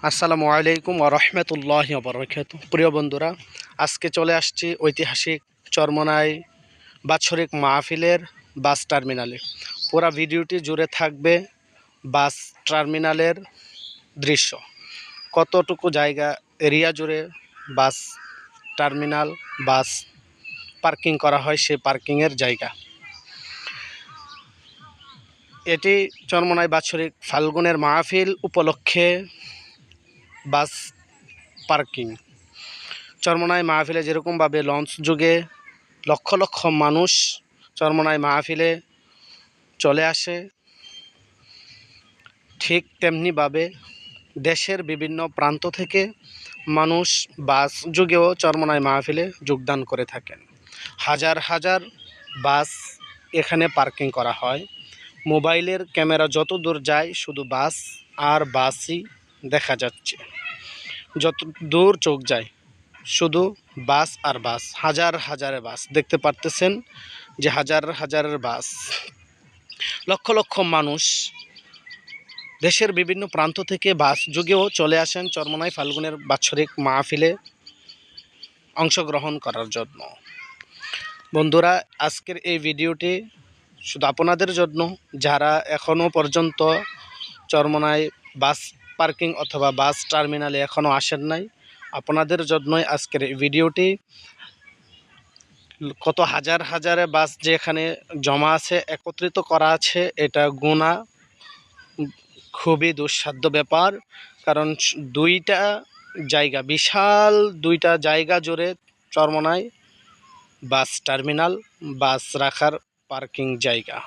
আসসালামু আলাইকুম ওয়া রাহমাতুল্লাহি ওয়া বারাকাতুহু। প্রিয় বন্ধুরা, আজকে চলে আসছি ঐতিহাসিক চরমোনাই বাৎসরিক মাহফিলের বাস টার্মিনালে। পুরো ভিডিওটি জুড়ে থাকবে বাস টার্মিনালের দৃশ্য। কতটুকু জায়গা এরিয়া জুড়ে বাস টার্মিনাল, বাস পার্কিং করা হয়, সেই পার্কিংয়ের জায়গা। এটি চরমোনাই বাৎসরিক ফাল্গুনের মাহফিল উপলক্ষে বাস পার্কিং। চরমোনাই মাহফিলে যেরকমভাবে লঞ্চ যুগে লক্ষ লক্ষ মানুষ চরমোনাই মাহফিলে চলে আসে, ঠিক তেমনিভাবে দেশের বিভিন্ন প্রান্ত থেকে মানুষ বাস যুগেও চরমোনাই মাহফিলে যোগদান করে থাকেন। হাজার হাজার বাস এখানে পার্কিং করা হয়। মোবাইলের ক্যামেরা যত দূর যায় শুধু বাস আর বাসই দেখা যাচ্ছে। যত দূর চোখ যায় শুধু বাস আর বাস, হাজার হাজারে বাস দেখতে পারতেছেন যে হাজার হাজারের বাস। লক্ষ লক্ষ মানুষ দেশের বিভিন্ন প্রান্ত থেকে বাস যুগেও চলে আসেন চরমোনাই ফাল্গুনের বাৎসরিক মাহফিলে অংশগ্রহণ করার জন্য। বন্ধুরা, আজকের এই ভিডিওটি শুধু আপনাদের জন্য, যারা এখনও পর্যন্ত চরমোনাই বাস পার্কিং অথবা বাস টার্মিনালে এখনও আসেন নাই, আপনাদের জন্যই আজকের এই ভিডিওটি। কত হাজার হাজারে বাস যে এখানে জমা আছে, একত্রিত করা আছে, এটা গোনা খুবই দুঃসাধ্য ব্যাপার। কারণ দুইটা জায়গা, বিশাল দুইটা জায়গা জুড়ে চরমোনাই বাস টার্মিনাল, বাস রাখার পার্কিং জায়গা।